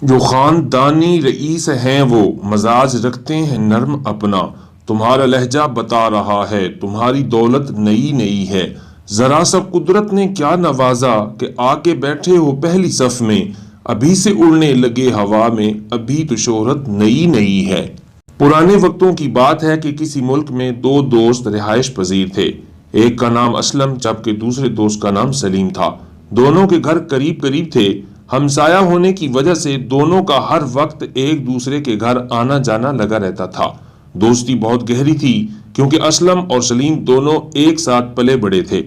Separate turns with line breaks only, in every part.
جو خاندانی رئیس ہیں وہ مزاج رکھتے ہیں نرم اپنا، تمہارا لہجہ بتا رہا ہے تمہاری دولت نئی نئی ہے، ذرا سا قدرت نے کیا نوازا کہ آ کے بیٹھے ہو پہلی صف میں، ابھی سے اڑنے لگے ہوا میں، ابھی تو شہرت نئی نئی ہے۔ پرانے وقتوں کی بات ہے کہ کسی ملک میں دو دوست رہائش پذیر تھے، ایک کا نام اسلم جبکہ دوسرے دوست کا نام سلیم تھا۔ دونوں کے گھر قریب قریب تھے، ہمسایہ ہونے کی وجہ سے دونوں کا ہر وقت ایک دوسرے کے گھر آنا جانا لگا رہتا تھا۔ دوستی بہت گہری تھی کیونکہ اسلم اور سلیم دونوں ایک ساتھ پلے بڑے تھے۔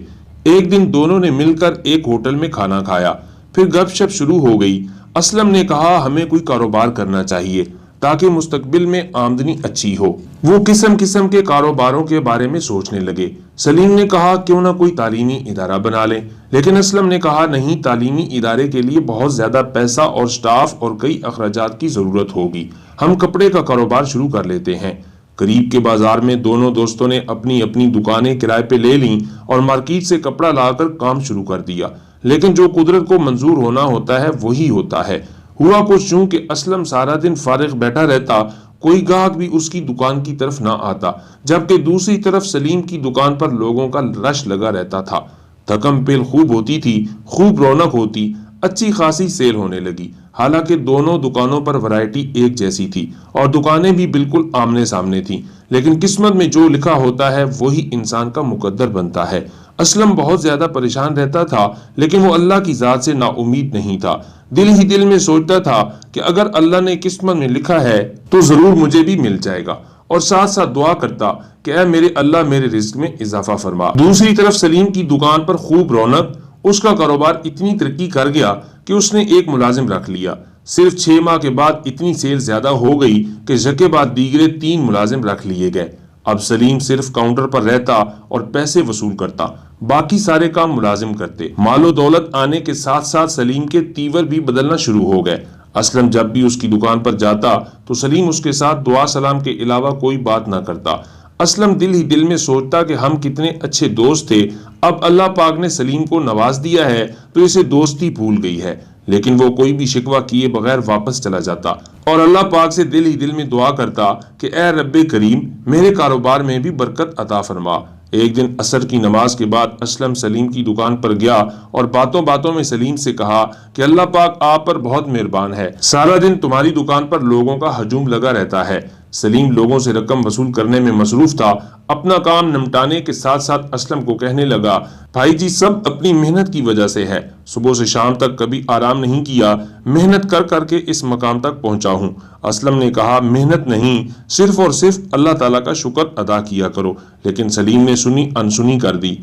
ایک دن دونوں نے مل کر ایک ہوٹل میں کھانا کھایا، پھر گپ شپ شروع ہو گئی۔ اسلم نے کہا ہمیں کوئی کاروبار کرنا چاہیے تاکہ مستقبل میں آمدنی اچھی ہو۔ وہ قسم قسم کے کاروباروں کے بارے میں سوچنے لگے۔ سلیم نے کہا کیوں نہ کوئی تعلیمی ادارہ بنا لیں، لیکن اسلم نے کہا نہیں، تعلیمی ادارے کے لیے بہت زیادہ پیسہ اور سٹاف اور کئی اخراجات کی ضرورت ہوگی، ہم کپڑے کا کاروبار شروع کر لیتے ہیں۔ قریب کے بازار میں دونوں دوستوں نے اپنی اپنی دکانیں کرائے پہ لے لیں اور مارکیٹ سے کپڑا لا کر کام شروع کر دیا، لیکن جو قدرت کو منظور ہونا ہوتا ہے وہی ہوتا ہے۔ ہوا کچھ یوں کہ اسلم سارا دن فارغ بیٹھا رہتا، کوئی گاہک بھی اس کی دکان کی طرف نہ آتا، جبکہ دوسری طرف سلیم کی دکان پر لوگوں کا رش لگا رہتا تھا۔ تھکم پیل خوب ہوتی تھی، خوب رونق ہوتی، اچھی خاصی سیل ہونے لگی۔ حالانکہ دونوں دکانوں پر ورائٹی ایک جیسی تھی اور دکانیں بھی بالکل آمنے سامنے تھیں، لیکن قسمت میں جو لکھا ہوتا ہے وہی انسان کا مقدر بنتا ہے۔ اسلم بہت زیادہ پریشان رہتا تھا، لیکن وہ اللہ کی ذات سے نا امید نہیں تھا۔ دل ہی دل میں سوچتا تھا کہ اگر اللہ نے قسمت میں لکھا ہے تو ضرور مجھے بھی مل جائے گا، اور ساتھ ساتھ دعا کرتا کہ اے میرے اللہ میرے رزق میں اضافہ فرما۔ دوسری طرف سلیم کی دکان پر خوب رونق، اس کا کاروبار اتنی ترقی کر گیا کہ اس نے ایک ملازم رکھ لیا۔ صرف 6 ماہ کے بعد اتنی سیل زیادہ ہو گئی کہ یکے بعد دیگرے 3 ملازم رکھ لیے گئے۔ اب سلیم صرف کاؤنٹر پر رہتا اور پیسے وصول کرتا، باقی سارے کام ملازم کرتے۔ مال و دولت آنے کے ساتھ ساتھ سلیم کے تیور بھی بدلنا شروع ہو گئے۔ اسلم جب بھی اس کی دکان پر جاتا تو سلیم اس کے ساتھ دعا سلام کے علاوہ کوئی بات نہ کرتا۔ اسلم دل ہی دل میں سوچتا کہ ہم کتنے اچھے دوست تھے، اب اللہ پاک نے سلیم کو نواز دیا ہے تو اسے دوستی بھول گئی ہے، لیکن وہ کوئی بھی شکوہ کیے بغیر واپس چلا جاتا اور اللہ پاک سے دل ہی دل میں دعا کرتا کہ اے رب کریم میرے کاروبار میں بھی برکت عطا فرما۔ ایک دن عصر کی نماز کے بعد اسلم سلیم کی دکان پر گیا اور باتوں باتوں میں سلیم سے کہا کہ اللہ پاک آپ پر بہت مہربان ہے، سارا دن تمہاری دکان پر لوگوں کا ہجوم لگا رہتا ہے۔ سلیم لوگوں سے رقم وصول کرنے میں مصروف تھا، اپنا کام نمٹانے کے ساتھ ساتھ اسلم کو کہنے لگا بھائی جی سب اپنی محنت کی وجہ سے ہے، صبح سے شام تک کبھی آرام نہیں کیا، محنت کر کر کے اس مقام تک پہنچا ہوں۔ اسلم نے کہا محنت نہیں، صرف اور صرف اللہ تعالیٰ کا شکر ادا کیا کرو، لیکن سلیم نے سنی انسنی کر دی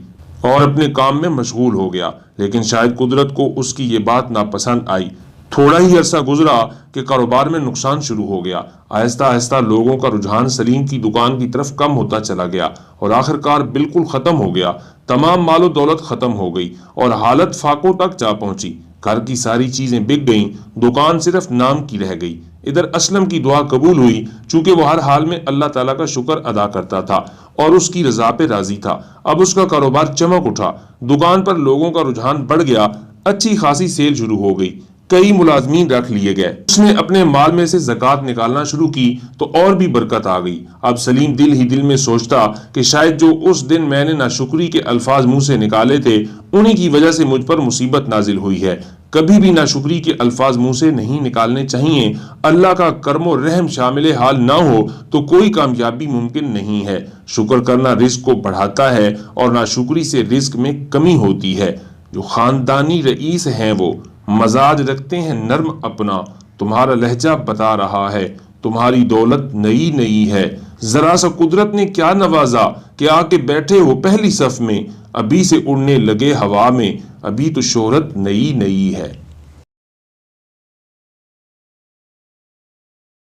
اور اپنے کام میں مشغول ہو گیا، لیکن شاید قدرت کو اس کی یہ بات ناپسند آئی۔ تھوڑا ہی عرصہ گزرا کہ کاروبار میں نقصان شروع ہو گیا۔ آہستہ آہستہ لوگوں کا رجحان سلیم کی دکان کی طرف کم ہوتا چلا گیا اور آخرکار بالکل ختم ہو گیا۔ تمام مال و دولت ختم ہو گئی اور حالت فاقوں تک جا پہنچی۔ گھر کی ساری چیزیں بک گئیں، دکان صرف نام کی رہ گئی۔ ادھر اسلم کی دعا قبول ہوئی، چونکہ وہ ہر حال میں اللہ تعالیٰ کا شکر ادا کرتا تھا اور اس کی رضا پہ راضی تھا۔ اب اس کا کاروبار چمک اٹھا، دکان پر لوگوں کا رجحان بڑھ گیا، اچھی خاصی سیل شروع ہو گئی، کئی ملازمین رکھ لیے گئے۔ اس نے اپنے مال میں سے زکوٰۃ نکالنا شروع کی تو اور بھی برکت آ گئی۔ اب سلیم دل ہی دل میں سوچتا کہ شاید جو اس دن میں نے ناشکری کے الفاظ منہ سے نکالے تھے انہی کی وجہ سے مجھ پر مصیبت نازل ہوئی ہے۔ کبھی بھی ناشکری کے الفاظ منہ سے نہیں نکالنے چاہیے۔ اللہ کا کرم و رحم شامل حال نہ ہو تو کوئی کامیابی ممکن نہیں ہے۔ شکر کرنا رزق کو بڑھاتا ہے اور ناشکری سے رزق میں کمی ہوتی ہے۔ جو خاندانی رئیس ہیں وہ مزاج رکھتے ہیں نرم اپنا، تمہارا لہجہ بتا رہا ہے تمہاری دولت نئی نئی ہے، ذرا سا قدرت نے کیا نوازا کہ آ کے بیٹھے ہو پہلی صف میں، ابھی سے اڑنے لگے ہوا میں، ابھی تو شہرت نئی نئی ہے۔